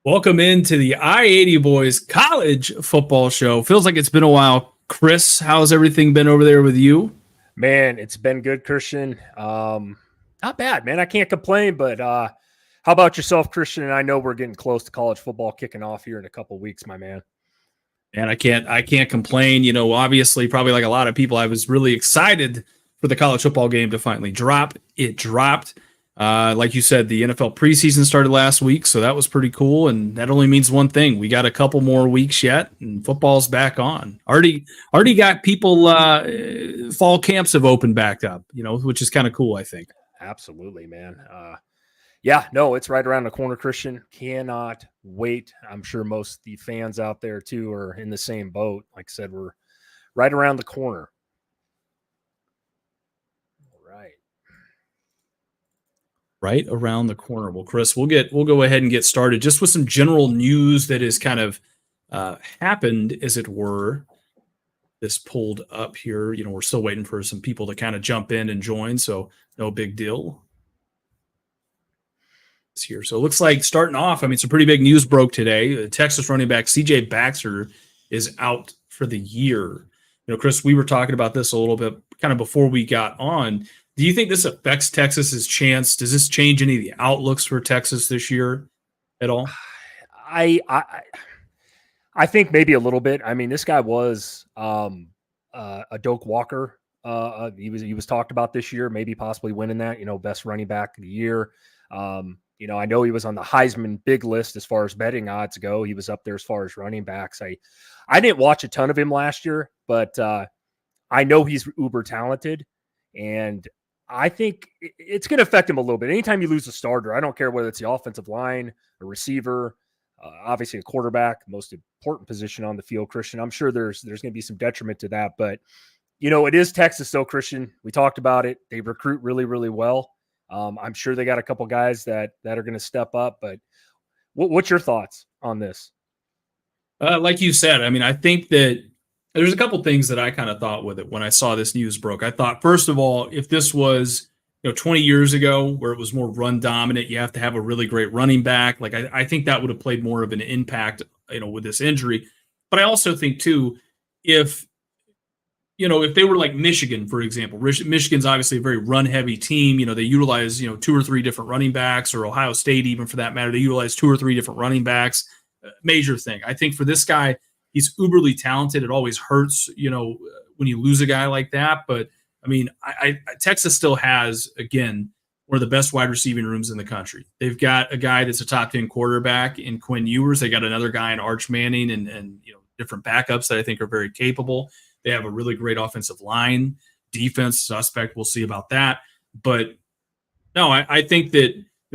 Welcome into the I-80 Boys College Football Show. Feels like it's been a while. Chris, how's everything been over there with you? Man, it's been good, Christian. Not bad, man. I can't complain, but how about yourself, Christian? And I know we're getting close to college football kicking off here in a couple of weeks, my man. And I can't complain. You know, obviously, probably like a lot of people, I was really excited for the college football game to finally drop. It dropped. Like you said, the NFL preseason started last week, so that was pretty cool. And that only means one thing: we got a couple more weeks yet, and football's back on. Already got people. Fall camps have opened back up, which is kind of cool, I think. Absolutely, man. Yeah, no, it's right around the corner, Christian. Cannot wait. I'm sure most of the fans out there too are in the same boat. Like I said, we're right around the corner. Right around the corner. Well, Chris, we'll go ahead and get started just with some general news that has kind of happened, as it were. This pulled up here. We're still waiting for some people to kind of jump in and join, so no big deal. It's here. So it looks like starting off, some pretty big news broke today. The Texas running back C.J. Baxter is out for the year. Chris, we were talking about this a little bit kind of before we got on. Do you think this affects Texas's chance? Does this change any of the outlooks for Texas this year at all? I think maybe a little bit. This guy was a Doak Walker. He was talked about this year, maybe possibly winning that, best running back of the year. I know he was on the Heisman big list as far as betting odds go. He was up there as far as running backs. I didn't watch a ton of him last year, but I know he's uber talented, and I think it's going to affect him a little bit. Anytime you lose a starter, I don't care whether it's the offensive line, a receiver, obviously a quarterback, most important position on the field, Christian. I'm sure there's going to be some detriment to that, but it is Texas though, Christian. We talked about it. They recruit really, really well. I'm sure they got a couple guys that are going to step up, but what's your thoughts on this? Like you said, I think that there's a couple things that I kind of thought with it when I saw this news broke. I thought, first of all, if this was 20 years ago where it was more run dominant, you have to have a really great running back. Like I think that would have played more of an impact, with this injury. But I also think too, if they were like Michigan, for example, Michigan's obviously a very run heavy team. They utilize, 2 or 3 different running backs, or Ohio State, even for that matter, they utilize 2 or 3 different running backs. Major thing. I think for this guy, he's uberly talented. It always hurts, when you lose a guy like that. But Texas still has, again, one of the best wide receiving rooms in the country. They've got a guy that's a top 10 quarterback in Quinn Ewers. They got another guy in Arch Manning and different backups that I think are very capable. They have a really great offensive line, defense suspect. We'll see about that. But no, I think that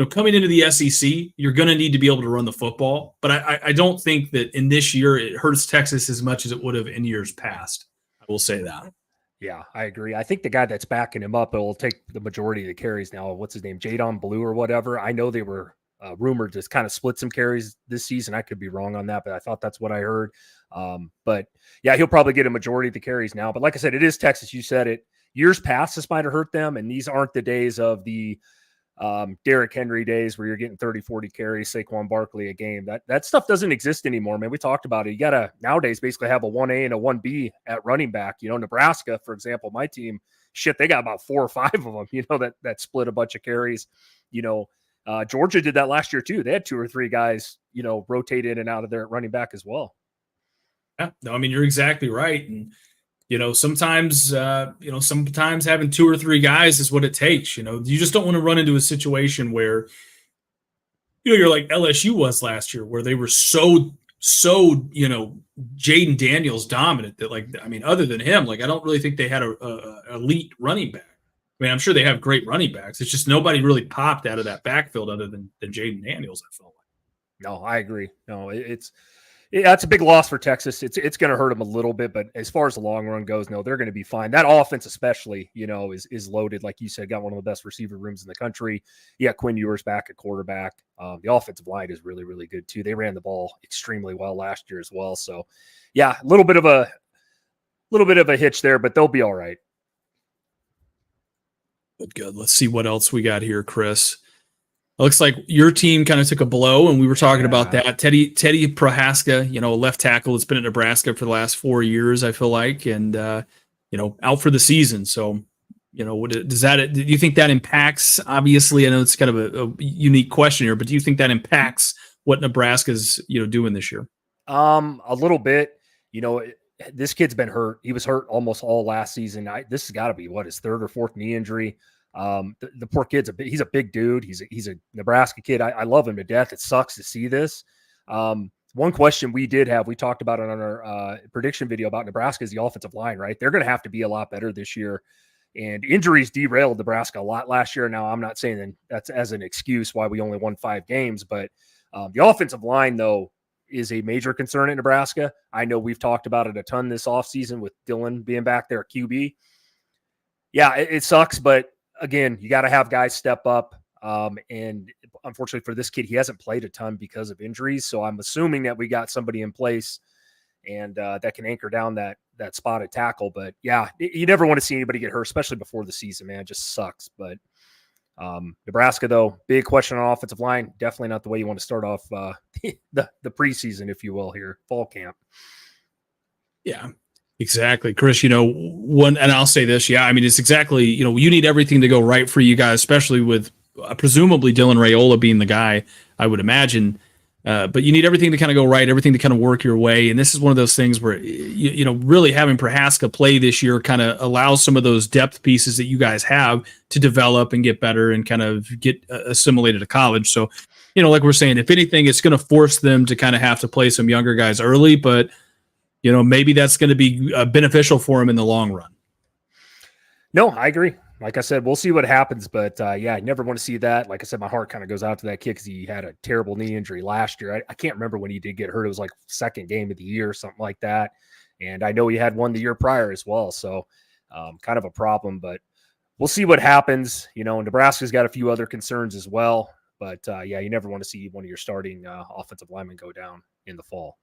coming into the SEC, you're going to need to be able to run the football. But I don't think that in this year it hurts Texas as much as it would have in years past. I will say that. Yeah, I agree. I think the guy that's backing him up will take the majority of the carries now. What's his name? Jadon Blue or whatever. I know they were rumored to kind of split some carries this season. I could be wrong on that, but I thought that's what I heard. But yeah, he'll probably get a majority of the carries now. But like I said, it is Texas. You said it. Years past, this might have hurt them, and these aren't the days of the Derrick Henry days where you're getting 30, 40 carries, Saquon Barkley a game. That stuff doesn't exist anymore, man. We talked about it. You got to nowadays basically have a 1A and a 1B at running back. Nebraska, for example, my team, they got about 4 or 5 of them, that split a bunch of carries. Georgia did that last year too. They had 2 or 3 guys, rotate in and out of there at running back as well. Yeah, no, you're exactly right. And sometimes having 2 or 3 guys is what it takes. You just don't want to run into a situation where, you're like LSU was last year, where they were so Jaden Daniels dominant that other than him, I don't really think they had a elite running back. I'm sure they have great running backs. It's just nobody really popped out of that backfield other than Jaden Daniels, I felt like. No, I agree. No, that's a big loss for Texas. It's going to hurt them a little bit, but as far as the long run goes, no, they're going to be fine. That offense, especially, is loaded. Like you said, got one of the best receiver rooms in the country. You got Quinn Ewers back at quarterback. The offensive line is really, really good too. They ran the ball extremely well last year as well. So, yeah, a little bit of a hitch there, but they'll be all right. Good. Let's see what else we got here, Chris. It looks like your team kind of took a blow, and we were talking about that. Teddy Prohaska, left tackle, has been at Nebraska for the last 4 years, I feel like, and out for the season. So, do you think that impacts? Obviously, I know it's kind of a unique question here, but do you think that impacts what Nebraska's doing this year? A little bit. This kid's been hurt. He was hurt almost all last season. This has got to be his third or fourth knee injury. The poor kid's he's a big dude. He's a Nebraska kid. I love him to death. It sucks to see this. One question we talked about it on our prediction video about Nebraska is the offensive line, right? They're going to have to be a lot better this year. And injuries derailed Nebraska a lot last year. Now, I'm not saying that's as an excuse why we only won 5 games, but the offensive line, though, is a major concern in Nebraska. I know we've talked about it a ton this offseason with Dylan being back there at QB. Yeah, it sucks, but again, you got to have guys step up. And unfortunately for this kid, he hasn't played a ton because of injuries. So I'm assuming that we got somebody in place and that can anchor down that spotted tackle. But yeah, you never want to see anybody get hurt, especially before the season, man. It just sucks. But Nebraska, though, big question on offensive line. Definitely not the way you want to start off the preseason, if you will, here, fall camp. Yeah. Exactly, Chris, and I'll say this. Yeah. I mean, it's exactly, you need everything to go right for you guys, especially with presumably Dylan Raiola being the guy, I would imagine. But you need everything to kind of go right, everything to kind of work your way. And this is one of those things where, really having Prohaska play this year kind of allows some of those depth pieces that you guys have to develop and get better and kind of get assimilated to college. So, like we're saying, if anything, it's going to force them to kind of have to play some younger guys early, but maybe that's going to be beneficial for him in the long run. No, I agree. Like I said, we'll see what happens. But I never want to see that. Like I said, my heart kind of goes out to that kid because he had a terrible knee injury last year. I can't remember when he did get hurt. It was like second game of the year or something like that. And I know he had one the year prior as well. So kind of a problem. But we'll see what happens. Nebraska's got a few other concerns as well. But you never want to see one of your starting offensive linemen go down in the fall.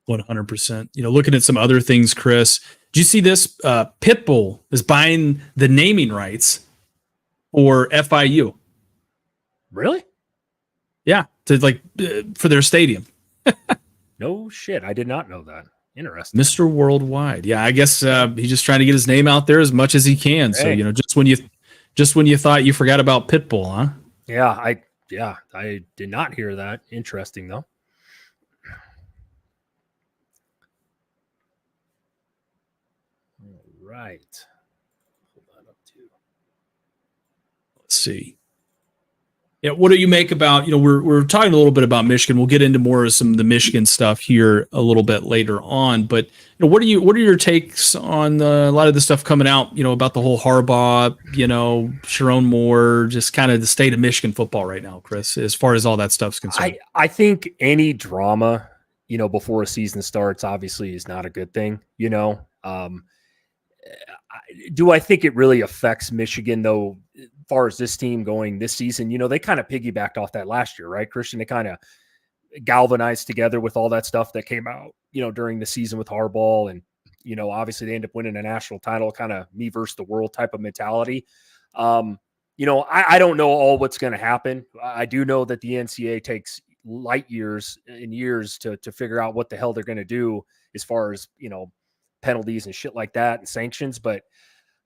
100%. Looking at some other things, Chris, did you see this? Pitbull is buying the naming rights for FIU. Really? Yeah, for their stadium. No shit, I did not know that. Interesting. Mr. Worldwide. Yeah, I guess he's just trying to get his name out there as much as he can. Hey. So just when you thought you forgot about Pitbull, huh? Yeah, I did not hear that. Interesting though. Right. Hold that up too. Let's see. Yeah, what do you make about, we're talking a little bit about Michigan. We'll get into more of some of the Michigan stuff here a little bit later on. But what are your takes on a lot of the stuff coming out, about the whole Harbaugh, Sharon Moore, just kind of the state of Michigan football right now, Chris, as far as all that stuff's concerned? I think any drama, before a season starts, obviously is not a good thing, Do I think it really affects Michigan, though, as far as this team going this season? They kind of piggybacked off that last year, right, Christian? They kind of galvanized together with all that stuff that came out, during the season with Harbaugh. And, obviously they end up winning a national title, kind of me versus the world type of mentality. I don't know all what's going to happen. I do know that the NCAA takes light years and years to figure out what the hell they're going to do as far as, penalties and shit like that and sanctions. But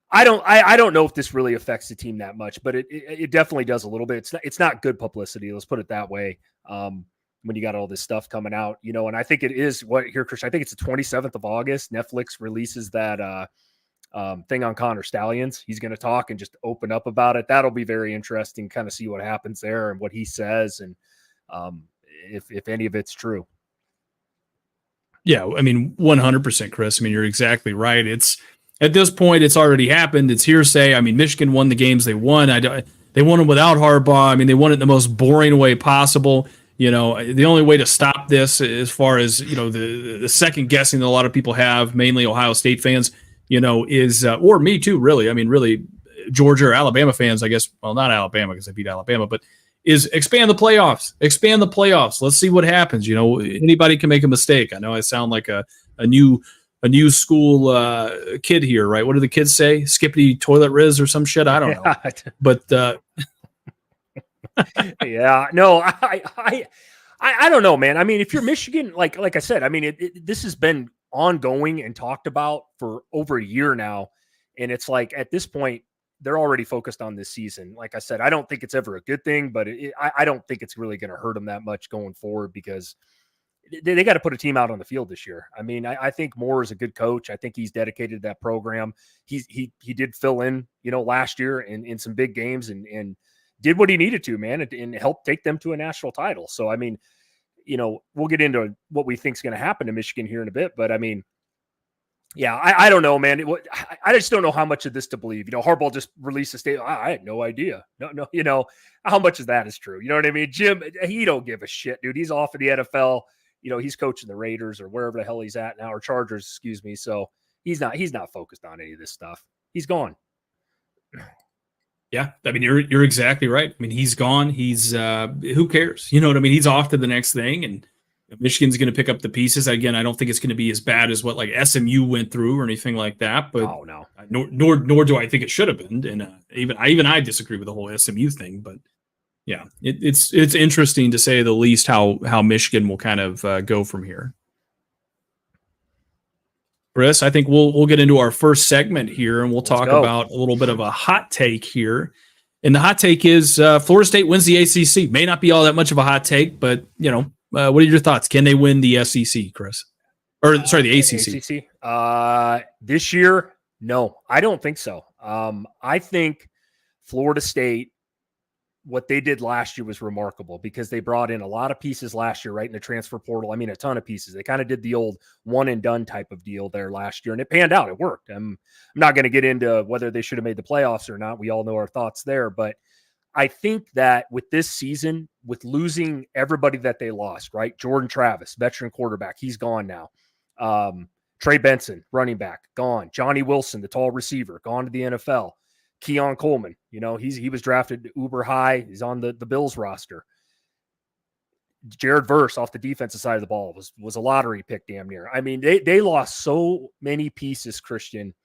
I don't know if this really affects the team that much, but it definitely does a little bit. It's not good publicity. Let's put it that way. When you got all this stuff coming out, and I think it is Christian, I think it's the 27th of August. Netflix releases that thing on Connor Stallions. He's going to talk and just open up about it. That'll be very interesting, kind of see what happens there and what he says. And if any of it's true. Yeah, I mean, 100%, Chris. I mean, you're exactly right. It's at this point, it's already happened. It's hearsay. I mean, Michigan won the games they won. They won them without Harbaugh. I mean, they won it in the most boring way possible. The only way to stop this, as far as the second guessing that a lot of people have, mainly Ohio State fans, is or me too, really. I mean, really, Georgia or Alabama fans, I guess. Well, not Alabama because they beat Alabama, but is expand the playoffs. Expand the playoffs. Let's see what happens. Anybody can make a mistake. I know I sound like a new school kid here, right? What do the kids say? Skippity toilet riz or some shit? I don't know. But Yeah, no, I don't know, man. I mean, if you're Michigan, like I said, I mean, this has been ongoing and talked about for over a year now, and it's like at this point they're already focused on this season. Like I said, I don't think it's ever a good thing, but I don't think it's really going to hurt them that much going forward because they got to put a team out on the field this year. I mean, I think Moore is a good coach. I think he's dedicated to that program. He did fill in, last year in some big games and did what he needed to, man, and helped take them to a national title. So, I mean, we'll get into what we think is going to happen to Michigan here in a bit, but I mean, yeah, I don't know, man. I just don't know how much of this to believe. Harbaugh just released a statement. I had no idea. No, how much of that is true? You know what I mean? Jim, he don't give a shit, dude. He's off in the NFL. He's coaching the Raiders or wherever the hell he's at now, or Chargers, excuse me. So he's not focused on any of this stuff. He's gone. Yeah, I mean, you're exactly right. I mean, he's gone. He's who cares? You know what I mean? He's off to the next thing, and Michigan's going to pick up the pieces. Again, I don't think it's going to be as bad as what like SMU went through or anything like that. But no, nor do I think it should have been. And even I disagree with the whole SMU thing. But yeah, it's interesting to say the least how Michigan will kind of go from here. Chris, I think we'll get into our first segment here, and we'll talk about a little bit of a hot take here. And the hot take is Florida State wins the ACC. May not be all that much of a hot take, but what are your thoughts? Can they win the SEC, Chris? Or sorry, the ACC? This year, no, I don't think so. I think Florida State, what they did last year was remarkable because they brought in a lot of pieces last year, right in the transfer portal. I mean, a ton of pieces. They kind of did the old one and done type of deal there last year, and it panned out. It worked. I'm not going to get into whether they should have made the playoffs or not. We all know our thoughts there, but I think that with this season, with losing everybody that they lost, right? Jordan Travis, veteran quarterback, he's gone now. Trey Benson, running back, gone. Johnny Wilson, the tall receiver, gone to the NFL. Keon Coleman, he was drafted uber high. He's on the Bills roster. Jared Verse off the defensive side of the ball was a lottery pick damn near. I mean, they lost so many pieces, Christian.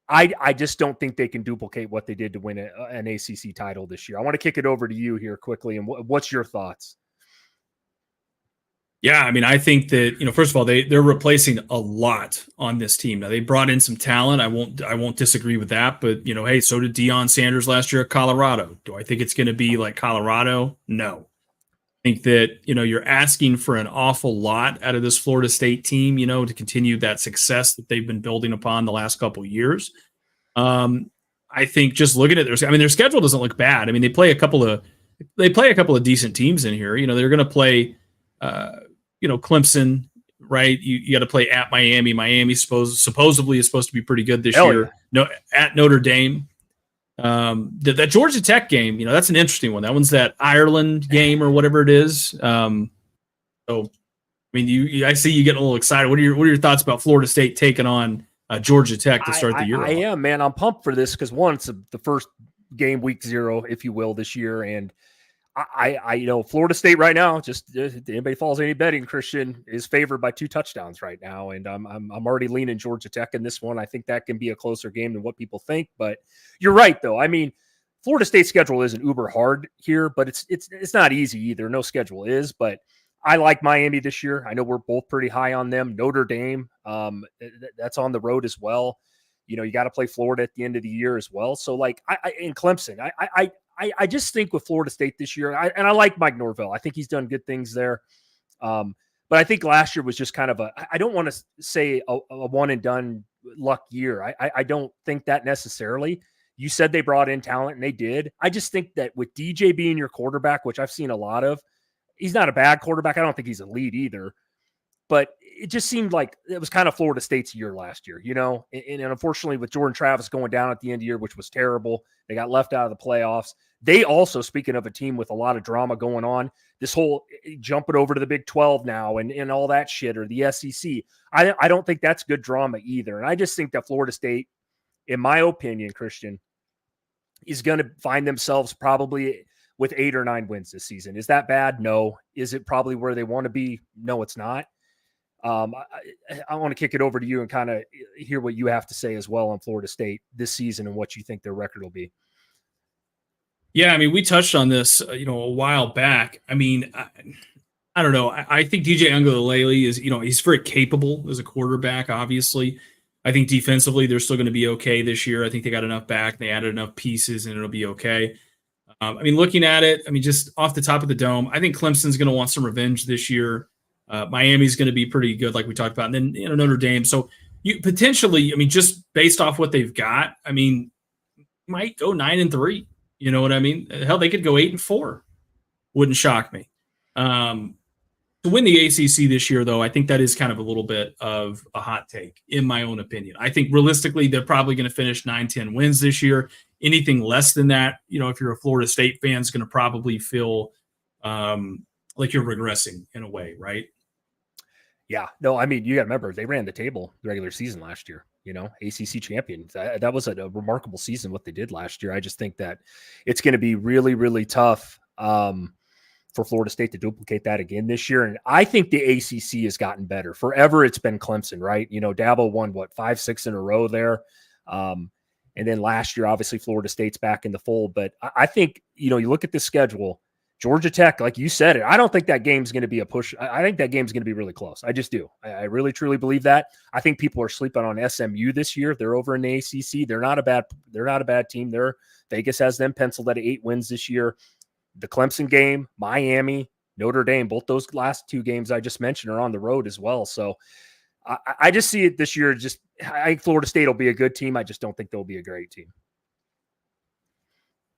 I just don't think they can duplicate what they did to win an ACC title this year. I want to kick it over to you here quickly. And what's your thoughts? Yeah, I mean, I think that, first of all, they're replacing a lot on this team. Now, they brought in some talent. I won't disagree with that. But, hey, so did Deion Sanders last year at Colorado. Do I think it's going to be like Colorado? No. I think that, you're asking for an awful lot out of this Florida State team, to continue that success that they've been building upon the last couple of years. I think just looking at their schedule doesn't look bad. I mean, they play a couple of decent teams in here. They're going to play, Clemson, right? You got to play at Miami. Miami supposedly is supposed to be pretty good this year. Yeah. No, at Notre Dame. That Georgia Tech game, that's an interesting one. That one's that Ireland game or whatever it is. So, I mean, I see you getting a little excited. What are your thoughts about Florida State taking on Georgia Tech to start the year? I am, man. I'm pumped for this because one, it's the first game, week 0, if you will, this year, and I Florida State right now, just if anybody follows any betting, Christian is favored by 2 touchdowns right now. And I'm already leaning Georgia Tech in this one. I think that can be a closer game than what people think, but you're right though. I mean, Florida State's schedule isn't uber hard here, but it's not easy either. No schedule is, but I like Miami this year. I know we're both pretty high on them. Notre Dame, that's on the road as well. You got to play Florida at the end of the year as well. So like in Clemson, I just think with Florida State this year, and I like Mike Norvell. I think he's done good things there. But I think last year was just kind of I don't want to say a one and done luck year. I don't think that necessarily. You said they brought in talent and they did. I just think that with DJ being your quarterback, which I've seen a lot of, he's not a bad quarterback. I don't think he's elite either. But it just seemed like it was kind of Florida State's year last year, and unfortunately with Jordan Travis going down at the end of the year, which was terrible, they got left out of the playoffs. They also, speaking of a team with a lot of drama going on, this whole jumping over to the Big 12 now and all that shit, or the SEC, I don't think that's good drama either. And I just think that Florida State, in my opinion, Christian, is going to find themselves probably with 8 or 9 wins this season. Is that bad? No. Is it probably where they want to be? No, it's not. I want to kick it over to you and kind of hear what you have to say as well on Florida State this season and what you think their record will be. Yeah, I mean, we touched on this, a while back. I mean, I don't know. I think DJ Uiagalelei is, he's very capable as a quarterback, obviously. I think defensively, they're still going to be okay this year. I think they got enough back. They added enough pieces, and it'll be okay. I mean, looking at it, I mean, just off the top of the dome, I think Clemson's going to want some revenge this year. Miami's going to be pretty good, like we talked about. And then, Notre Dame. So you potentially, I mean, just based off what they've got, I mean, might go 9-3. You know what I mean? Hell, they could go 8-4. Wouldn't shock me. To win the ACC this year, though, I think that is kind of a little bit of a hot take, in my own opinion. I think realistically, they're probably going to finish 9-10 wins this year. Anything less than that, if you're a Florida State fan, is going to probably feel like you're regressing in a way, right? Yeah. No, I mean, you got to remember, they ran the table the regular season last year. ACC champion. That was a remarkable season, what they did last year. I just think that it's going to be really, really tough for Florida State to duplicate that again this year. And I think the ACC has gotten better. Forever it's been Clemson, right? Dabo won, 5-6 in a row there. And then last year, obviously, Florida State's back in the fold. But I think, you look at the schedule, Georgia Tech, like you said it, I don't think that game's going to be a push. I think that game's going to be really close. I just do. I really, truly believe that. I think people are sleeping on SMU this year. They're over in the ACC. They're not a bad team. Vegas has them penciled at 8 wins this year. The Clemson game, Miami, Notre Dame, both those last 2 games I just mentioned are on the road as well. So I just see it this year. I think Florida State will be a good team. I just don't think they'll be a great team.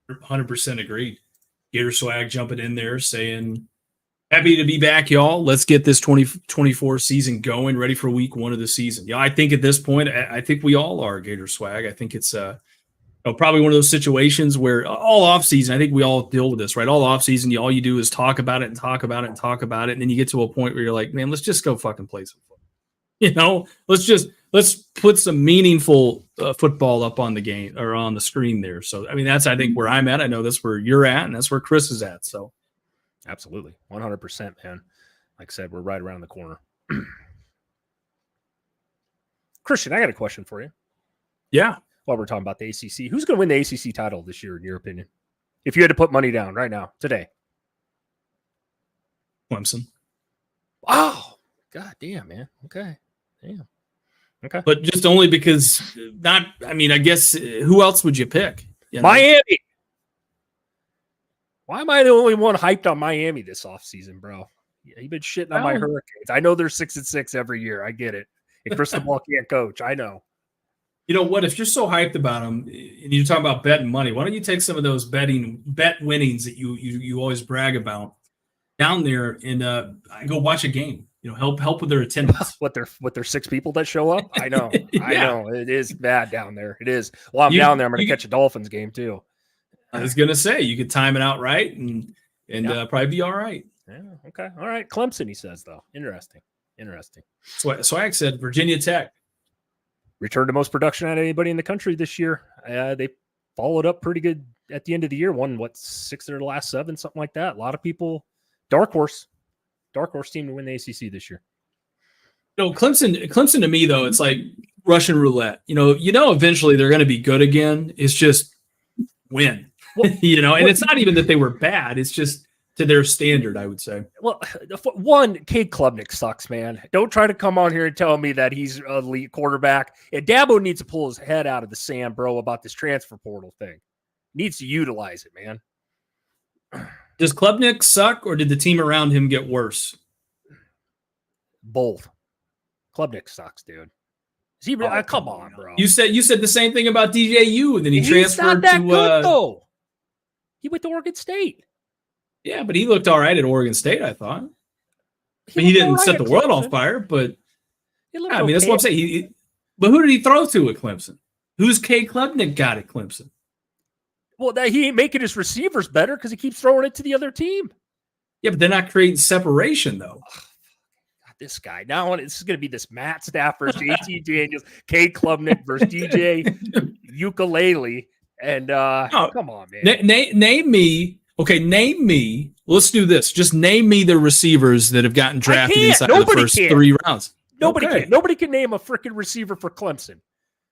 100% agreed. Gator Swag jumping in there saying, happy to be back, y'all. Let's get this 2024 season going, ready for week 1 of the season. Yeah, I think at this point, I think we all are, Gator Swag. I think it's probably one of those situations where all offseason, I think we all deal with this, right? All offseason, all you do is talk about it and talk about it and talk about it. And then you get to a point where you're like, man, let's just go fucking play some football. Let's put some meaningful football up on the game or on the screen there. So, I mean, that's, I think, where I'm at. I know that's where you're at, and that's where Chris is at. So, absolutely. 100%, man. Like I said, we're right around the corner. Christian, I got a question for you. Yeah. While we're talking about the ACC, who's going to win the ACC title this year, in your opinion? If you had to put money down right now, today. Clemson. Oh, god damn, man. Okay. Damn. Okay. But just only because I guess who else would you pick? Miami. Why am I the only one hyped on Miami this offseason, bro? You've been shitting on my Hurricanes. I know they're 6-6 every year. I get it. And Cristobal can't coach. I know. You know what? If you're so hyped about them and you're talking about betting money, why don't you take some of those bet winnings that you always brag about down there and go watch a game? Help with their attendance. What they're 6 people that show up? I know. Yeah. I know. It is bad down there. It is. Well, I'm down there. I'm going to catch a Dolphins game too. I was going to say you could time it out right and probably be all right. Yeah. Okay. All right. Clemson, he says though. Interesting. Swag said Virginia Tech. Returned to most production out of anybody in the country this year. They followed up pretty good at the end of the year. Won 6 of their last 7, something like that. A lot of people. Dark horse team to win the ACC this year. Clemson to me though, it's like Russian roulette. Eventually they're going to be good again. It's just win. Well, and it's not even that they were bad. It's just to their standard, I would say. Well, one, Cade Klubnik sucks, man. Don't try to come on here and tell me that he's an elite quarterback. And Dabo needs to pull his head out of the sand, bro, about this transfer portal thing. Needs to utilize it, man. Does Klubnik suck, or did the team around him get worse? Both. Klubnik sucks, dude. Is he? Come on, bro. You said the same thing about DJU, and then he transferred to. Good, though. He went to Oregon State. Yeah, but he looked all right at Oregon State, I thought. He didn't set the world on fire, but that's what I'm saying. But who did he throw to at Clemson? Who's Cade Klubnik got at Clemson? Well, he ain't making his receivers better because he keeps throwing it to the other team. Yeah, but they're not creating separation, though. God, this guy. Now this is going to be this Matt Stafford, JT Daniels, Cade Klubnik versus DJ Ukulele. And come on, man. Name me. Okay, name me. Let's do this. Just name me the receivers that have gotten drafted inside the first 3 rounds. Nobody can. Nobody can name a freaking receiver for Clemson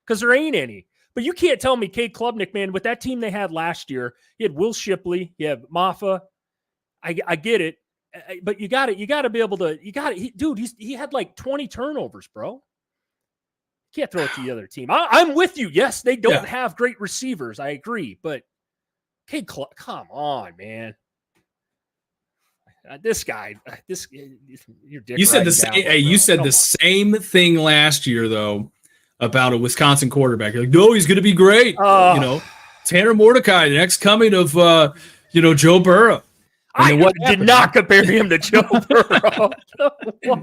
because there ain't any. But you can't tell me Cade Klubnik, man, with that team they had last year, you had Will Shipley, you have Maffa. I get it, but you got to be able to. Dude. He had like 20 turnovers, bro. Can't throw it to the other team. I'm with you. Yes, they don't have great receivers. I agree, but Cade, come on, man. This guy, you're dick. You said the same. Hey, you said the same thing last year though about a Wisconsin quarterback. You're like, no, he's going to be great. Tanner Mordecai, the next coming of Joe Burrow. I did not compare him to Joe Burrow.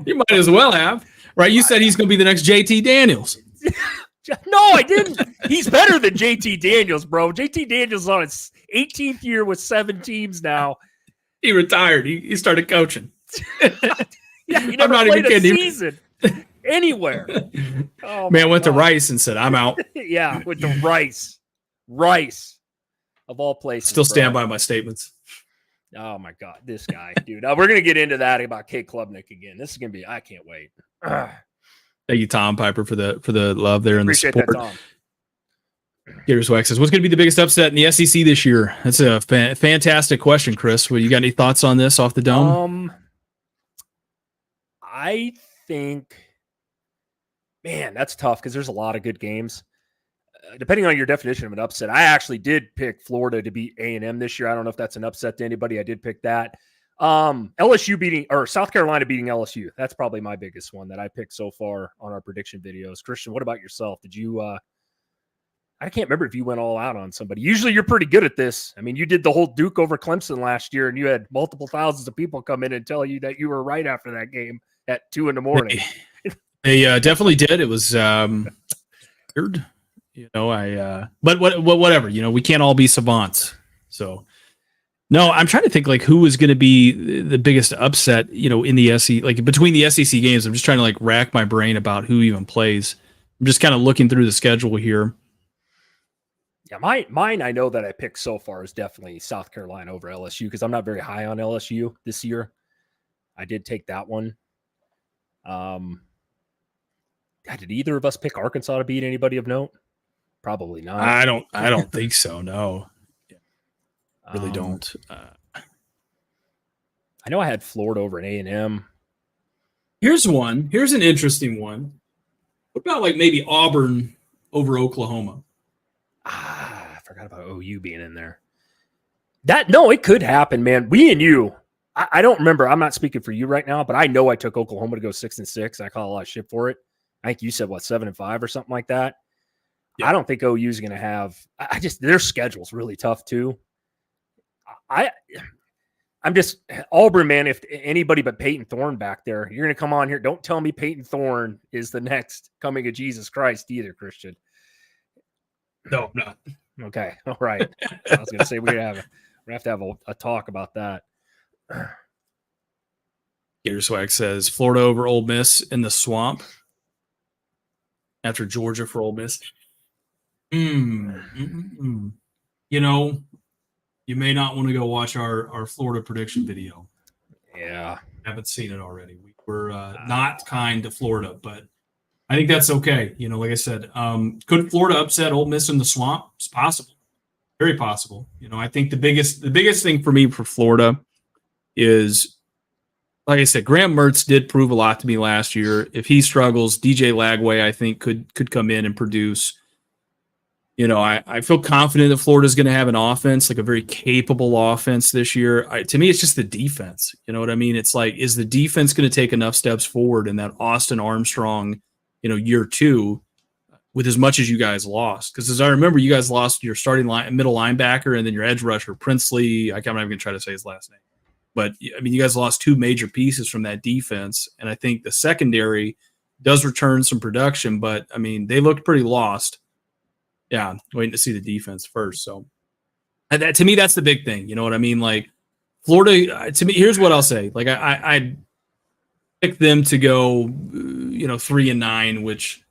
You might as well have, right? You said he's going to be the next JT Daniels. No, I didn't. He's better than JT Daniels, bro. JT Daniels on his 18th year with 7 teams now. He retired. He started coaching. Yeah, he never played a season anywhere. Oh, man went to Rice and said, "I'm out." Yeah, with the Rice of all places. Still stand by my statements. Oh my God, this guy, dude. We're gonna get into that about Cade Klubnik again. This is gonna be. I can't wait. Thank you, Tom Piper, for the love there and the support. That, Tom. Gators Wax says, "What's going to be the biggest upset in the SEC this year?" That's a fantastic question, Chris. Well, you got any thoughts on this off the dome? I think, man, that's tough because there's a lot of good games. Depending on your definition of an upset, I actually did pick Florida to beat A&M this year. I don't know if that's an upset to anybody. I did pick that. LSU or South Carolina beating LSU. That's probably my biggest one that I picked so far on our prediction videos. Christian, what about yourself? Did you? I can't remember if you went all out on somebody. Usually, you're pretty good at this. I mean, you did the whole Duke over Clemson last year, and you had multiple thousands of people come in and tell you that you were right after that game at 2 a.m. They definitely did. It was weird. But whatever, we can't all be savants. So, no, I'm trying to think like who was going to be the biggest upset, in the SEC, like between the SEC games. I'm just trying to like rack my brain about who even plays. I'm just kind of looking through the schedule here. Yeah, mine, I know that I picked so far is definitely South Carolina over LSU because I'm not very high on LSU this year. I did take that one. Did either of us pick Arkansas to beat anybody of note? Probably not. I don't think so. No, really don't. I know I had Florida over an A&M. Here's an interesting one. What about like maybe Auburn over Oklahoma? I forgot about OU being in there. It could happen, man. We and you. I don't remember. I'm not speaking for you right now, but I know I took Oklahoma to go 6-6. I caught a lot of shit for it. I think you said 7-5 or something like that. Yeah. I don't think OU is going to have. Their schedule's really tough too. I'm just Auburn, man. If anybody but Peyton Thorne back there, you're going to come on here. Don't tell me Peyton Thorne is the next coming of Jesus Christ either, Christian. No, I'm not. Okay, all right. I was going to say we're going to have to have a talk about that. Gator Swag says Florida over Ole Miss in the swamp after Georgia for Ole Miss. You may not want to go watch our Florida prediction video. Yeah. Haven't seen it already. We were not kind to Florida, but I think that's okay. Like I said, could Florida upset Ole Miss in the swamp? It's possible. Very possible. I think the biggest thing for me for Florida is, like I said, Graham Mertz did prove a lot to me last year. If he struggles, DJ Lagway, I think, could come in and produce. I feel confident that Florida is going to have an offense, like a very capable offense this year. To me, it's just the defense. You know what I mean? It's like, is the defense going to take enough steps forward in that Austin Armstrong, year 2, with as much as you guys lost? Because as I remember, you guys lost your starting middle linebacker and then your edge rusher, Princely. I'm not even going to try to say his last name. But, you guys lost 2 major pieces from that defense. And I think the secondary does return some production, but, they looked pretty lost. Yeah, waiting to see the defense first. So, and that, to me, that's the big thing. You know what I mean? Like, Florida, to me, here's what I'll say. Like, I pick them to go, 3-9, which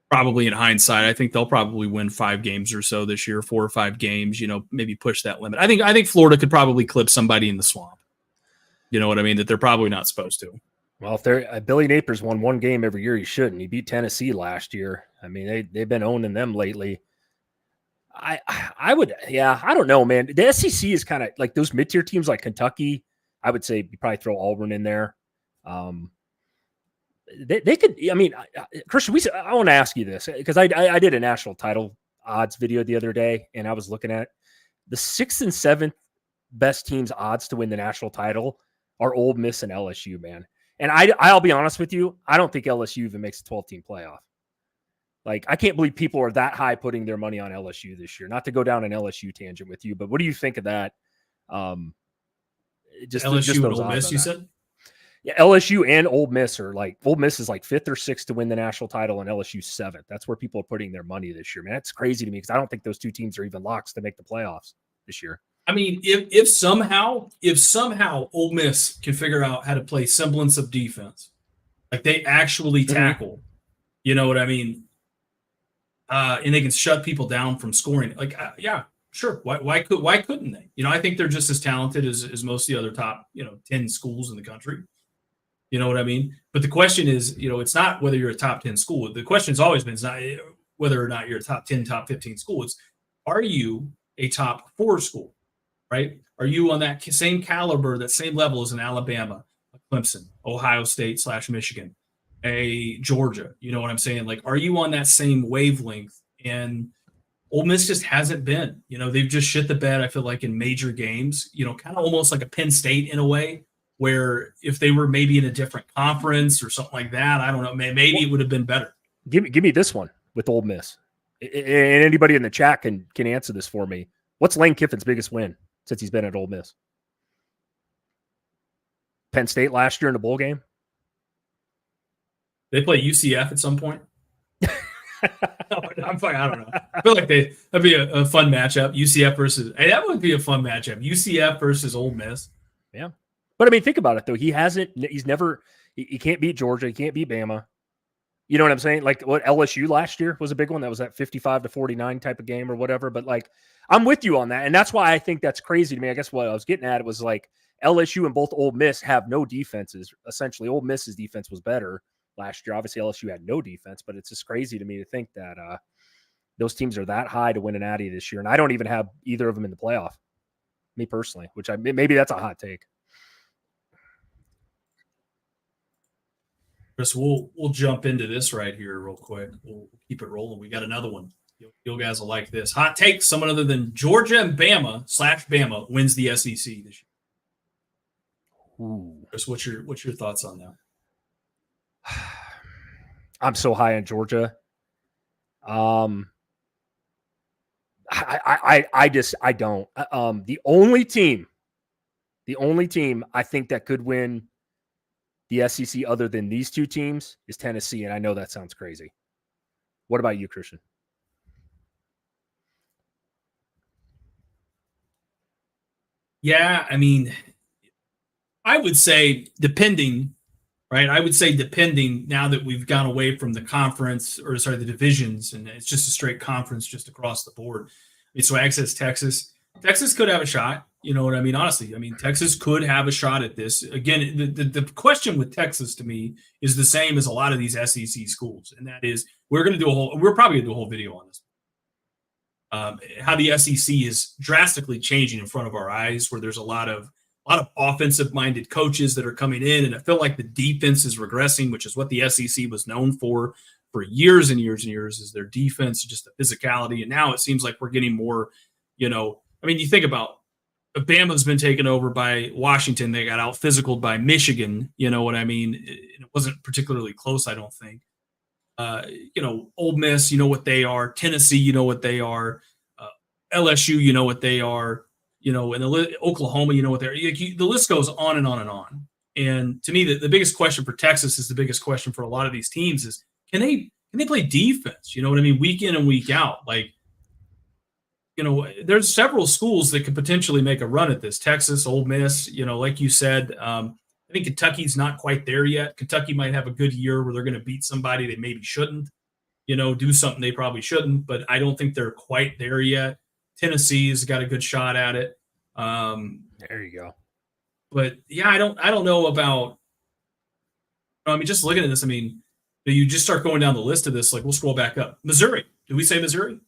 probably in hindsight, I think they'll probably win 5 games or so this year, 4 or 5 games, maybe push that limit. I think Florida could probably clip somebody in the swamp. You know what I mean? That they're probably not supposed to. Well, if they're Billy Napier's won 1 game every year, he shouldn't. He beat Tennessee last year. They've been owning them lately. I would, yeah, I don't know, man. The SEC is kind of like those mid-tier teams like Kentucky. I would say you probably throw Auburn in there. They could, I mean, Christian, I want to ask you this because I did a national title odds video the other day, and I was looking at the 6th and 7th best teams odds to win the national title are Ole Miss and LSU, man. And I'll be honest with you, I don't think LSU even makes a 12-team playoff. Like, I can't believe people are that high putting their money on LSU this year. Not to go down an LSU tangent with you, but what do you think of that? Just LSU and Ole Miss, you said? Yeah, LSU and Ole Miss are like, Ole Miss is like 5th or 6th to win the national title, and LSU 7th. That's where people are putting their money this year, man. That's crazy to me because I don't think those two teams are even locks to make the playoffs this year. I mean, if somehow Ole Miss can figure out how to play semblance of defense, like they actually tackle, you know what I mean? And they can shut people down from scoring. Like, yeah, sure. Why couldn't they? You know, I think they're just as talented as most of the other top, 10 schools in the country. You know what I mean? But the question is, it's not whether you're a top 10 school. The question's always been, it's not whether or not you're a top 10, top 15 school. It's, are you a top 4 school, right? Are you on that same caliber, that same level as an Alabama, a Clemson, Ohio State / Michigan, a Georgia? You know what I'm saying? Like, are you on that same wavelength? And Ole Miss just hasn't been. They've just shit the bed, I feel like, in major games, kind of almost like a Penn State in a way, where if they were maybe in a different conference or something like that, I don't know, maybe it would have been better. Give me this one with Ole Miss. And anybody in the chat can answer this for me. What's Lane Kiffin's biggest win since he's been at Ole Miss? Penn State last year in the bowl game? They play UCF at some point. I'm fine. I don't know. I feel like that'd be a fun matchup. UCF versus, that would be a fun matchup. UCF versus Ole Miss. Yeah. But I mean, think about it though. He can't beat Georgia. He can't beat Bama. You know what I'm saying? Like what LSU last year was a big one. That was that 55-49 type of game or whatever. But like, I'm with you on that. And that's why I think that's crazy to me. I guess what I was getting at was like LSU and both Ole Miss have no defenses. Essentially, Ole Miss's defense was better last year. Obviously, LSU had no defense, but it's just crazy to me to think that those teams are that high to win an Natty this year. And I don't even have either of them in the playoff, me personally, which maybe that's a hot take. Chris, we'll jump into this right here real quick. We'll keep it rolling. We got another one. You guys will like this. Hot take, someone other than Georgia and Bama / Bama wins the SEC this year. Ooh. Chris, what's your thoughts on that? I'm so high on Georgia. I don't. The only team I think that could win the SEC other than these two teams is Tennessee, and I know that sounds crazy. What about you, Christian? Yeah, I mean, I would say depending, right? I would say depending now that we've gone away from the conference, or sorry, the divisions, and it's just a straight conference just across the board. I mean, so access Texas. Texas could have a shot. You know what I mean? Honestly, I mean, Texas could have a shot at this. Again, the question with Texas to me is the same as a lot of these SEC schools, and that is we're probably going to do a whole video on this. How the SEC is drastically changing in front of our eyes, where there's a lot of offensive-minded coaches that are coming in, and I feel like the defense is regressing, which is what the SEC was known for years and years and years, is their defense, just the physicality. And now it seems like we're getting more, I mean, you think about Bama's been taken over by Washington. They got out-physicaled by Michigan. You know what I mean? It wasn't particularly close, I don't think. Ole Miss, you know what they are. Tennessee, you know what they are. LSU, you know what they are. And Oklahoma, you know what they're. The list goes on and on and on. And to me, the biggest question for Texas is the biggest question for a lot of these teams is can they play defense? You know what I mean? Week in and week out. Like, there's several schools that could potentially make a run at this. Texas, Ole Miss, like you said. I think Kentucky's not quite there yet. Kentucky might have a good year where they're going to beat somebody they maybe shouldn't, do something they probably shouldn't, but I don't think they're quite there yet. Tennessee's got a good shot at it. There you go. But yeah, I don't know about, I mean, just looking at this, I mean, you just start going down the list of this, like we'll scroll back up. Missouri. Did we say Missouri?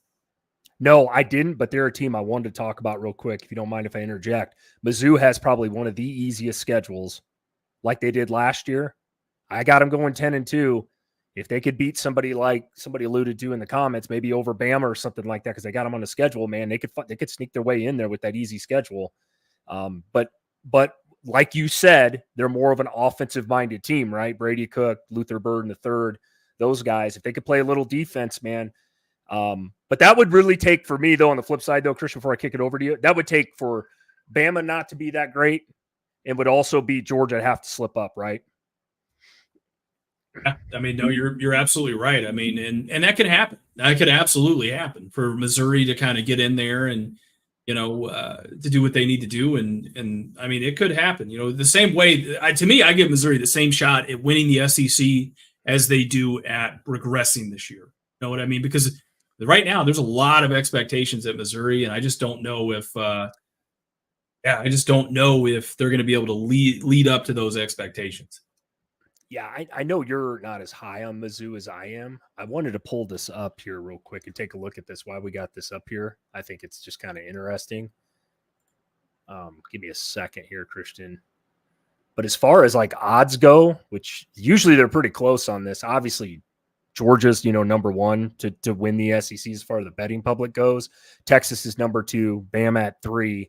No, I didn't, but they're a team I wanted to talk about real quick, if you don't mind if I interject. Mizzou has probably one of the easiest schedules like they did last year. I got them going 10-2. If they could beat somebody like somebody alluded to in the comments, maybe over Bama or something like that, because they got them on the schedule, man, they could sneak their way in there with that easy schedule. But like you said, they're more of an offensive-minded team, right? Brady Cook, Luther Burden III, those guys. If they could play a little defense, man. But that would really take for me, though, on the flip side, though, Christian, before I kick it over to you, that would take for Bama not to be that great, and would also be Georgia to have to slip up, right? Yeah, I mean, no, you're absolutely right. I mean, and that could happen. That could absolutely happen for Missouri to kind of get in there and to do what they need to do. And I mean, it could happen. The same way. To me, I give Missouri the same shot at winning the SEC as they do at regressing this year. You know what I mean? Because right now there's a lot of expectations at Missouri, and I just don't know if I just don't know if they're going to be able to lead up to those expectations. Yeah, I know you're not as high on Mizzou as I am. I wanted to pull this up here real quick and take a look at this while we got this up here. I think it's just kind of interesting. Give me a second here, Christian. But as far as like odds go, which usually they're pretty close on this, obviously Georgia's, number one to win the SEC as far as the betting public goes. Texas is number 2, Bama at 3.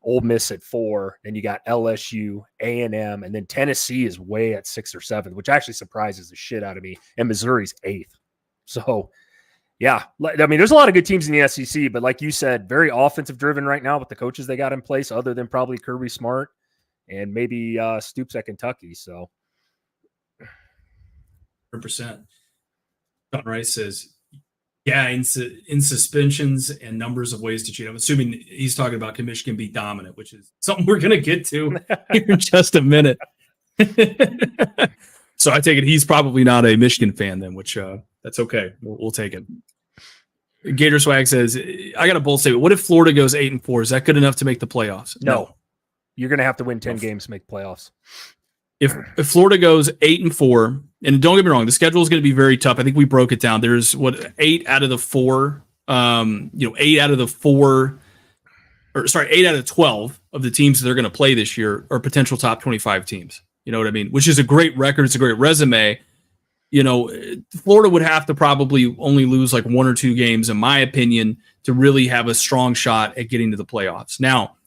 Ole Miss at 4, then you got LSU, A&M, and then Tennessee is way at 6 or 7, which actually surprises the shit out of me. And Missouri's 8th. So, yeah, I mean, there's a lot of good teams in the SEC, but like you said, very offensive driven right now with the coaches they got in place, other than probably Kirby Smart and maybe Stoops at Kentucky. So, 100%. John Rice says, yeah, in suspensions and numbers of ways to cheat. I'm assuming he's talking about can Michigan be dominant, which is something we're going to get to here in just a minute. So I take it he's probably not a Michigan fan then, which that's okay. We'll take it. Gator Swag says, I got a bold statement. What if Florida goes 8-4? Is that good enough to make the playoffs? No. You're going to have to win 10 games to make playoffs. If Florida goes 8-4, and don't get me wrong, the schedule is going to be very tough. I think we broke it down. There's 8 out of the 4, 8 out of the 4, or sorry, 8 out of 12 of the teams that they're going to play this year are potential top 25 teams. You know what I mean? Which is a great record. It's a great resume. Florida would have to probably only lose like 1 or 2 games, in my opinion, to really have a strong shot at getting to the playoffs. Now,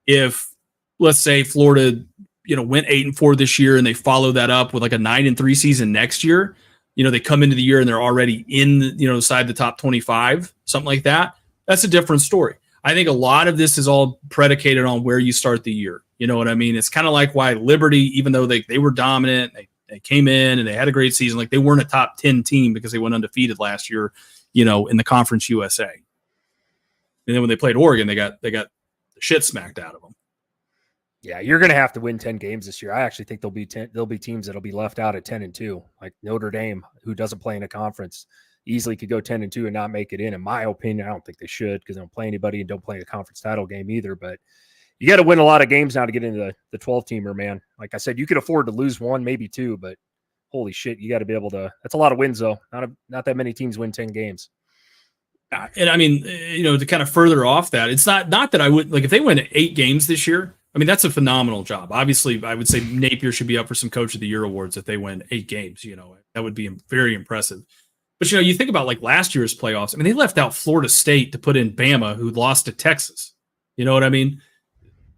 if let's say Florida went 8-4 this year and they follow that up with like a 9-3 season next year, they come into the year and they're already in, inside the top 25, something like that. That's a different story. I think a lot of this is all predicated on where you start the year. You know what I mean? It's kind of like why Liberty, even though they were dominant, they came in and they had a great season. Like they weren't a top 10 team because they went undefeated last year, in the Conference USA. And then when they played Oregon, they got the shit smacked out of them. Yeah, you're going to have to win 10 games this year. I actually think there'll be teams that'll be left out at 10-2, like Notre Dame, who doesn't play in a conference, easily could go 10-2 and not make it in my opinion. I don't think they should because they don't play anybody and don't play a conference title game either. But you got to win a lot of games now to get into the 12-teamer, man. Like I said, you could afford to lose 1, maybe 2, but holy shit, you got to be able to. That's a lot of wins, though. Not that many teams win 10 games. And I mean, to kind of further off that, it's not that I would like if they win 8 games this year. I mean, that's a phenomenal job. Obviously, I would say Napier should be up for some Coach of the Year awards if they win 8 games. That would be very impressive. But, you think about like last year's playoffs. I mean, they left out Florida State to put in Bama, who lost to Texas. You know what I mean?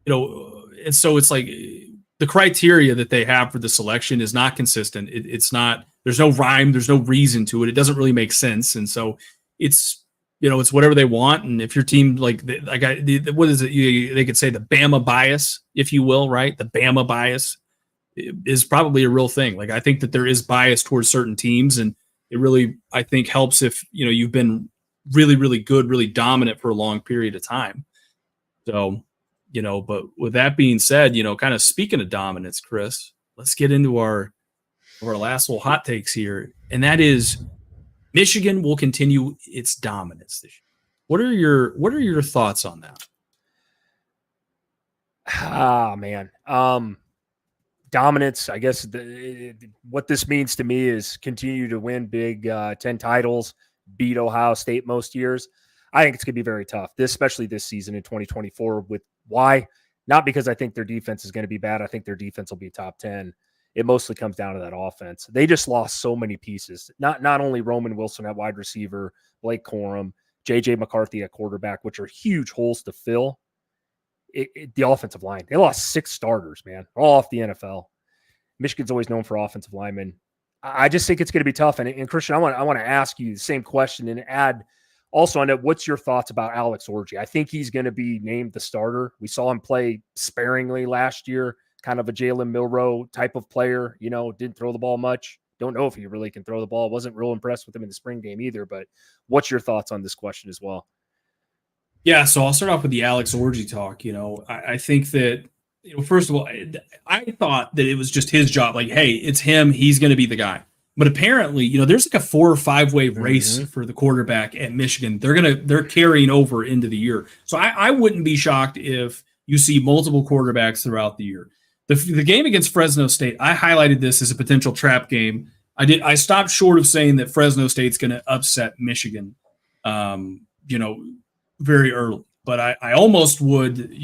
And so it's like the criteria that they have for the selection is not consistent. It's not, there's no rhyme. There's no reason to it. It doesn't really make sense. And so it's, it's whatever they want. And if your team, what is it? They could say the Bama bias, if you will, right? The Bama bias is probably a real thing. Like, I think that there is bias towards certain teams, and it really, I think, helps if, you've been really, really good, really dominant for a long period of time. So, but with that being said, kind of speaking of dominance, Chris, let's get into our last little hot takes here. And that is, Michigan will continue its dominance this year. What are your thoughts on that? Ah, man. Dominance, I guess what this means to me is continue to win big 10 titles, beat Ohio State most years. I think it's going to be very tough, especially this season in 2024. With why? Not because I think their defense is going to be bad. I think their defense will be top 10. It mostly comes down to that offense. They just lost so many pieces. Not only Roman Wilson at wide receiver, Blake Corum, J.J. McCarthy at quarterback, which are huge holes to fill. The offensive line. They lost 6 starters, man, all off the NFL. Michigan's always known for offensive linemen. I just think it's going to be tough. And Christian, I want to ask you the same question and add also on it. What's your thoughts about Alex Orji? I think he's going to be named the starter. We saw him play sparingly last year, kind of a Jalen Milroe type of player, didn't throw the ball much. Don't know if he really can throw the ball. Wasn't real impressed with him in the spring game either, but what's your thoughts on this question as well? Yeah, so I'll start off with the Alex Orji talk. I think that, first of all, I thought that it was just his job. Like, hey, it's him. He's going to be the guy. But apparently, there's like a 4 or 5 way race for the quarterback at Michigan. They're carrying over into the year. So I wouldn't be shocked if you see multiple quarterbacks throughout the year. The game against Fresno State, I highlighted this as a potential trap game. I stopped short of saying that Fresno State's going to upset Michigan, very early. But I almost would,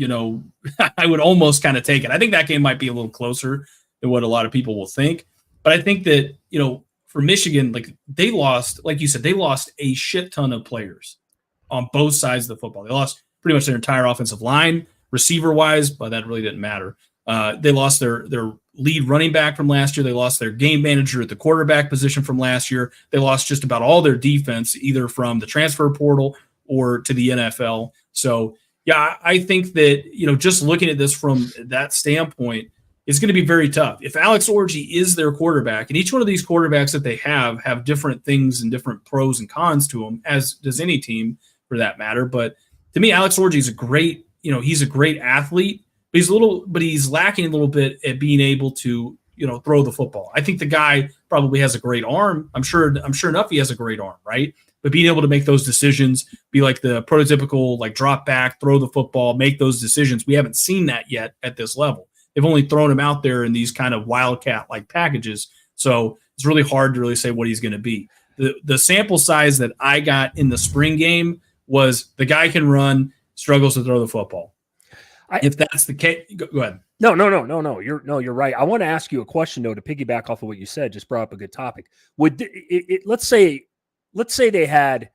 I would almost kind of take it. I think that game might be a little closer than what a lot of people will think. But I think that, for Michigan, like they lost, like you said, they lost a shit ton of players on both sides of the football. They lost pretty much their entire offensive line, receiver-wise, but that really didn't matter. They lost their lead running back from last year. They lost their game manager at the quarterback position from last year. They lost just about all their defense, either from the transfer portal or to the NFL. So, yeah, I think that, just looking at this from that standpoint, it's going to be very tough. If Alex Orji is their quarterback, and each one of these quarterbacks that they have different things and different pros and cons to them, as does any team for that matter. But to me, Alex Orji is a great, he's a great athlete, but he's lacking a little bit at being able to, throw the football. I think the guy probably has a great arm. I'm sure enough he has a great arm, right? But being able to make those decisions, be like the prototypical, like drop back, throw the football, make those decisions. We haven't seen that yet at this level. They've only thrown him out there in these kind of wildcat-like packages. So it's really hard to really say what he's going to be. The sample size that I got in the spring game was the guy can run, struggles to throw the football. If that's the case, go ahead. No. You're right. I want to ask you a question though to piggyback off of what you said. Just brought up a good topic. Let's say they had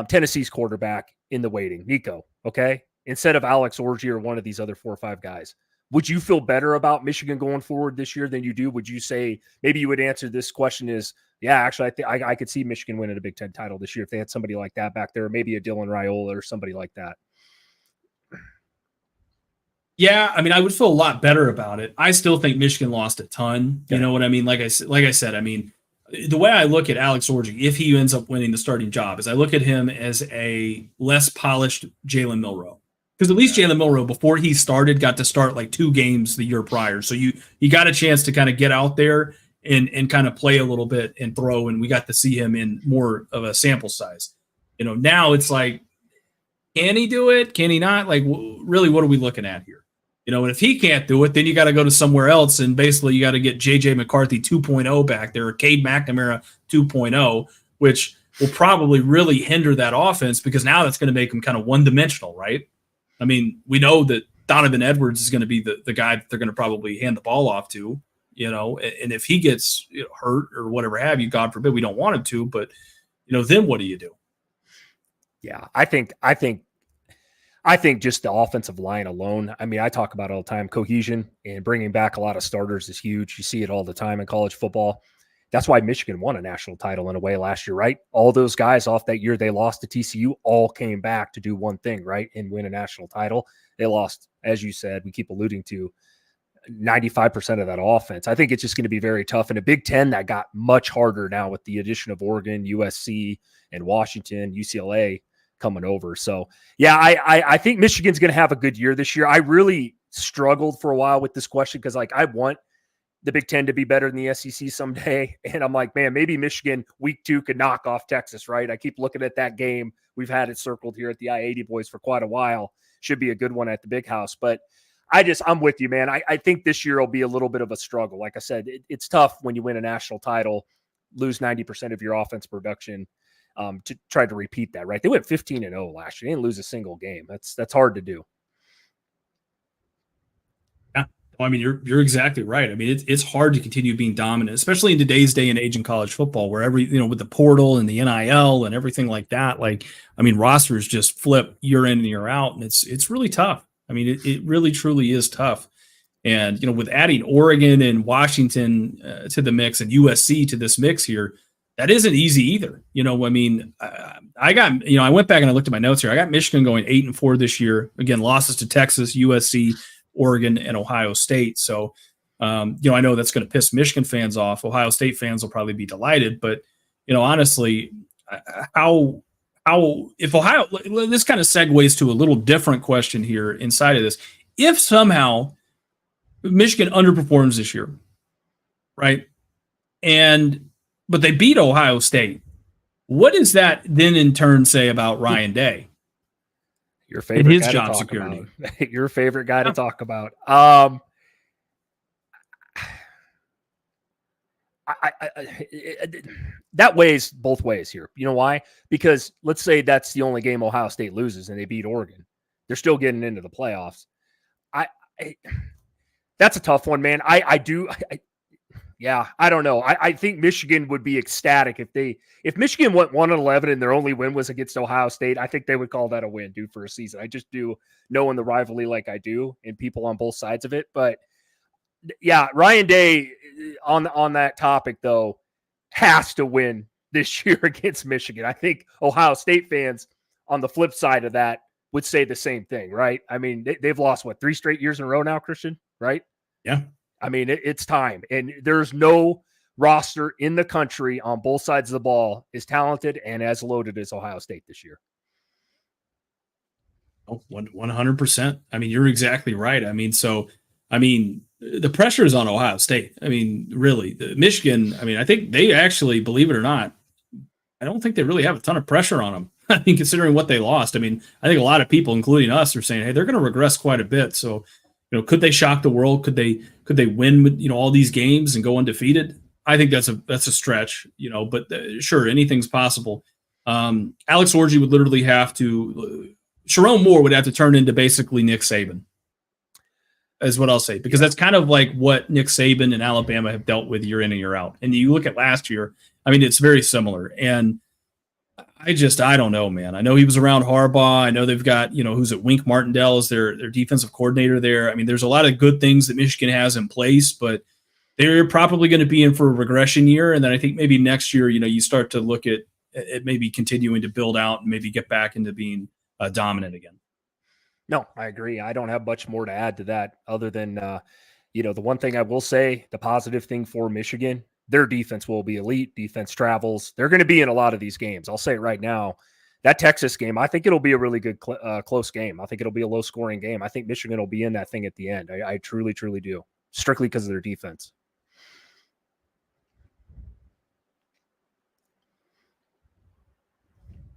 Tennessee's quarterback in the waiting, Nico. Okay, instead of Alex Orji or one of these other 4 or 5 guys. Would you feel better about Michigan going forward this year than you do? Would you say maybe you would answer this question is, yeah, actually, I think I could see Michigan winning a Big Ten title this year if they had somebody like that back there, maybe a Dylan Raiola or somebody like that. Yeah, I mean, I would feel a lot better about it. I still think Michigan lost a ton. You know what I mean? Like I said, I mean, the way I look at Alex Orji, if he ends up winning the starting job, is I look at him as a less polished Jalen Milroe. Because at least Jalen Milroe, before he started, got to start like 2 games the year prior. So you got a chance to kind of get out there and kind of play a little bit and throw, and we got to see him in more of a sample size. Now it's like, can he do it? Can he not? Like, really, what are we looking at here? And if he can't do it, then you got to go to somewhere else, and basically you got to get J.J. McCarthy 2.0 back there, or Cade McNamara 2.0, which will probably really hinder that offense because now that's going to make him kind of one-dimensional, right? I mean, we know that Donovan Edwards is going to be the guy that they're going to probably hand the ball off to, and if he gets hurt or whatever have you, God forbid, we don't want him to, but, then what do you do? Yeah, I think just the offensive line alone, I mean, I talk about it all the time, cohesion and bringing back a lot of starters is huge. You see it all the time in college football. That's why Michigan won a national title in a way last year, right? All those guys off that year they lost to TCU all came back to do one thing, right? And win a national title. They lost, as you said, we keep alluding to, 95% of that offense. I think it's just going to be very tough. In a Big Ten that got much harder now with the addition of Oregon, USC, and Washington, UCLA coming over. So, yeah, I think Michigan's going to have a good year this year. I really struggled for a while with this question because, like, I want the Big Ten to be better than the SEC someday. And I'm like, man, maybe Michigan week 2 could knock off Texas, right? I keep looking at that game. We've had it circled here at the I-80 boys for quite a while. Should be a good one at the Big House. But I'm with you, man. I think this year will be a little bit of a struggle. Like I said, it's tough when you win a national title, lose 90% of your offense production. to try to repeat that, right? They went 15-0 last year. They didn't lose a single game. That's hard to do. Yeah, I mean, you're exactly right. I mean, it's hard to continue being dominant, especially in today's day and age in college football, where with the portal and the NIL and everything like that. Like, I mean, rosters just flip year in and year out, and it's really tough. I mean, it really truly is tough. And with adding Oregon and Washington to the mix and USC to this mix here, that isn't easy either. I mean, I got I went back and I looked at my notes here. I got Michigan going 8-4 this year. Again, losses to Texas, USC, Oregon, and Ohio State. So, I know that's going to piss Michigan fans off. Ohio State fans will probably be delighted, but honestly, if Ohio, this kind of segues to a little different question here inside of this. If somehow Michigan underperforms this year, right? But they beat Ohio State. What does that then in turn say about Ryan Day? Your favorite and his guy job to talk security. About. Your favorite guy to talk about. That weighs both ways here. You know why? Because let's say that's the only game Ohio State loses and they beat Oregon. They're still getting into the playoffs. That's a tough one, man. I don't know. I think Michigan would be ecstatic if Michigan went 1-11 and their only win was against Ohio State. I think they would call that a win, dude, for a season. I just do, knowing the rivalry like I do and people on both sides of it. But yeah, Ryan Day on that topic though has to win this year against Michigan. I think Ohio State fans on the flip side of that would say the same thing, right? I mean, they've lost 3 straight years in a row now, Christian, right? Yeah. I mean, it's time. And there's no roster in the country on both sides of the ball as talented and as loaded as Ohio State this year. Oh, 100%. I mean, you're exactly right. I mean, the pressure is on Ohio State. I mean, really, Michigan, I mean, I think they actually, believe it or not, I don't think they really have a ton of pressure on them. I mean, considering what they lost, I mean, I think a lot of people, including us, are saying, hey, they're going to regress quite a bit. So, could they shock the world? Could they win with, all these games and go undefeated? I think that's a stretch, but sure, anything's possible. Alex Orji would literally have to, Sharon Moore would have to turn into basically Nick Saban, is what I'll say, because that's kind of like what Nick Saban and Alabama have dealt with year in and year out. And you look at last year, I mean, it's very similar. And I don't know, man. I know he was around Harbaugh. I know they've got, who's at Wink Martindale as their defensive coordinator there. I mean, there's a lot of good things that Michigan has in place, but they're probably going to be in for a regression year. And then I think maybe next year, you start to look at maybe continuing to build out and maybe get back into being dominant again. No, I agree. I don't have much more to add to that other than, the one thing I will say, the positive thing for Michigan, their defense will be elite. Defense travels. They're going to be in a lot of these games. I'll say it right now. That Texas game, I think it'll be a really good, close game. I think it'll be a low-scoring game. I think Michigan will be in that thing at the end. I truly, truly do, strictly because of their defense.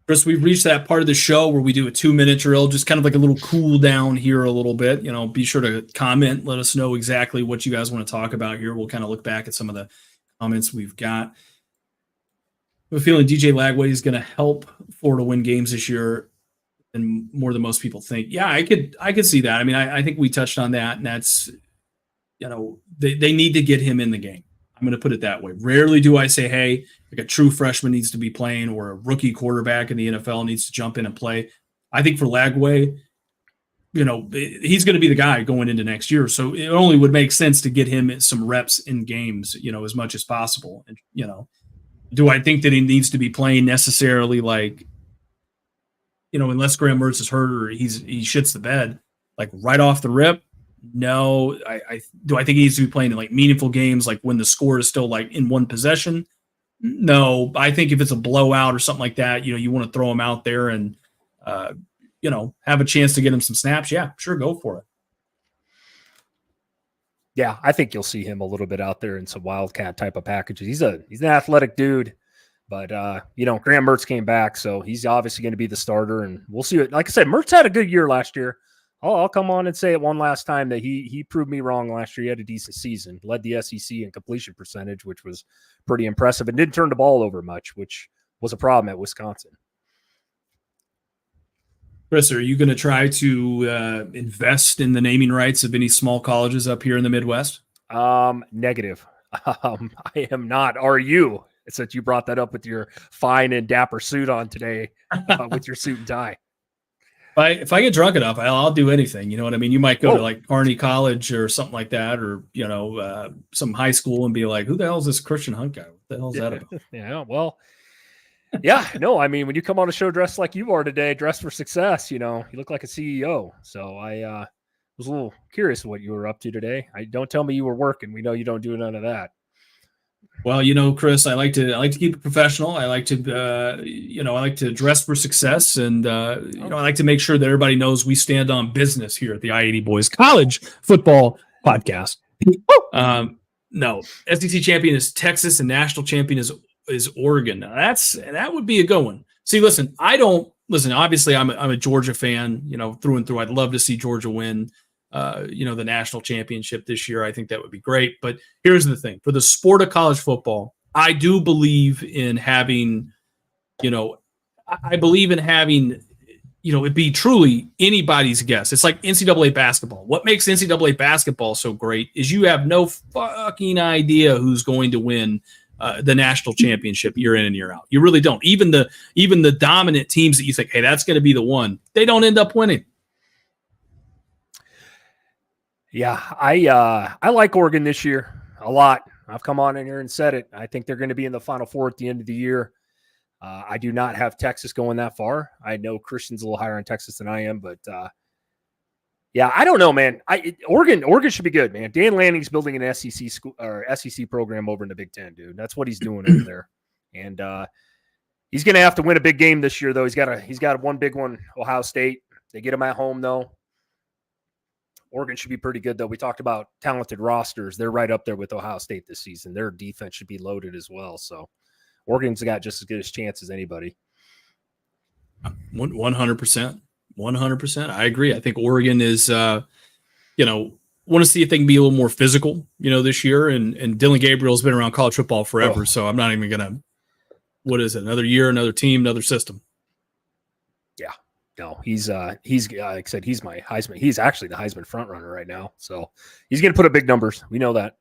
Chris, we've reached that part of the show where we do a 2-minute drill, just kind of like a little cool down here a little bit. Be sure to comment. Let us know exactly what you guys want to talk about here. We'll kind of look back at some of the comments we've got. I have a feeling DJ Lagway is going to help Florida win games this year and more than most people think. Yeah, I could see that. I mean, I think we touched on that, and that's, they need to get him in the game. I'm going to put it that way. Rarely do I say, hey, like a true freshman needs to be playing or a rookie quarterback in the NFL needs to jump in and play. I think for Lagway, he's going to be the guy going into next year. So it only would make sense to get him some reps in games, as much as possible. And, do I think that he needs to be playing necessarily like, unless Graham Mertz is hurt or he shits the bed, like right off the rip? No. I think he needs to be playing in like meaningful games, like when the score is still like in one possession? No. I think if it's a blowout or something like that, you want to throw him out there and, have a chance to get him some snaps. Yeah, sure. Go for it. Yeah. I think you'll see him a little bit out there in some Wildcat type of packages. He's an athletic dude, but Graham Mertz came back, so he's obviously going to be the starter, and we'll see it. Like I said, Mertz had a good year last year. I'll come on and say it one last time that he proved me wrong last year. He had a decent season, led the SEC in completion percentage, which was pretty impressive, and didn't turn the ball over much, which was a problem at Wisconsin. Chris, are you going to try to invest in the naming rights of any small colleges up here in the Midwest? Negative. I am not. Are you? Since you brought that up with your fine and dapper suit on today, with your suit and tie. If I get drunk enough, I'll do anything. You know what I mean? You might go to like Kearney College or something like that, or some high school and be like, "Who the hell is this Christian Hunt guy? What the hell is that about?" Yeah, well, yeah, no, I mean, when you come on a show dressed like you are today, dressed for success, you look like a CEO. So I was a little curious what you were up to today. Don't tell me you were working. We know you don't do none of that. Well, Chris, I like to keep it professional. I like to dress for success, and I like to make sure that everybody knows we stand on business here at the I-80 Boys College Football Podcast. No, SEC champion is Texas, and national champion is Oregon. Now, that would be a good one. See, obviously, I'm a Georgia fan, through and through. I'd love to see Georgia win. The national championship this year. I think that would be great. But here's the thing. For the sport of college football, I do believe in having, it be truly anybody's guess. It's like NCAA basketball. What makes NCAA basketball so great is you have no fucking idea who's going to win the national championship year in and year out. You really don't. Even the dominant teams that you think, hey, that's going to be the one, they don't end up winning. Yeah, I like Oregon this year a lot. I've come on in here and said it. I think they're going to be in the Final Four at the end of the year. I do not have Texas going that far. I know Christian's a little higher on Texas than I am, but yeah, I don't know, man. Oregon should be good, man. Dan Lanning's building an SEC school or SEC program over in the Big Ten, dude. That's what he's doing over there, and he's going to have to win a big game this year, though. He's got one big one, Ohio State. They get him at home, though. Oregon should be pretty good, though. We talked about talented rosters. They're right up there with Ohio State this season. Their defense should be loaded as well. So Oregon's got just as good a chance as anybody. 100%. 100%. I agree. I think Oregon is, want to see if they can be a little more physical, this year. And Dylan Gabriel's been around college football forever. So I'm not even going to, what is it? Another year, another team, another system. Yeah. No, he's like I said, he's my Heisman. He's actually the Heisman front runner right now. So he's going to put up big numbers. We know that.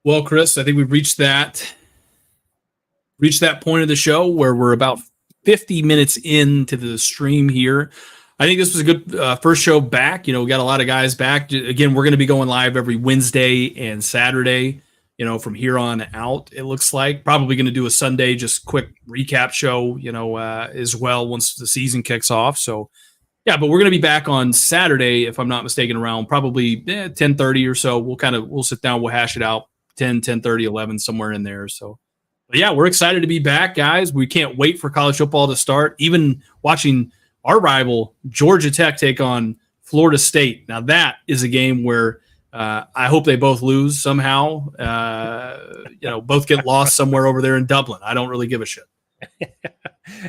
Well, Chris, I think we've reached that point of the show where we're about 50 minutes into the stream here. I think this was a good first show back. We got a lot of guys back. Again, we're going to be going live every Wednesday and Saturday. From here on out, it looks like probably going to do a Sunday, just quick recap show, as well once the season kicks off. So, yeah, but we're going to be back on Saturday, if I'm not mistaken, around probably 10:30 or so. We'll sit down, we'll hash it out 10:30, 11, somewhere in there. So, but yeah, we're excited to be back, guys. We can't wait for college football to start. Even watching our rival Georgia Tech take on Florida State. Now that is a game where I hope they both lose somehow. Both get lost somewhere over there in Dublin. I don't really give a shit.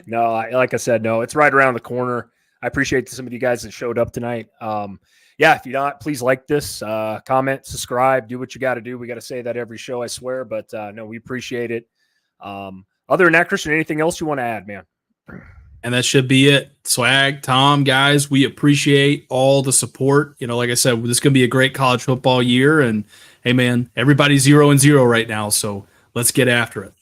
No, like I said, no, it's right around the corner. I appreciate some of you guys that showed up tonight. Yeah, if you're not, please like this, comment, subscribe, do what you got to do. We got to say that every show, I swear. But no, we appreciate it. Other than that, Christian, anything else you want to add, man? And that should be it. Swag, Tom, guys, we appreciate all the support. Like I said, this is going to be a great college football year. And, hey, man, everybody's 0-0 right now, so let's get after it.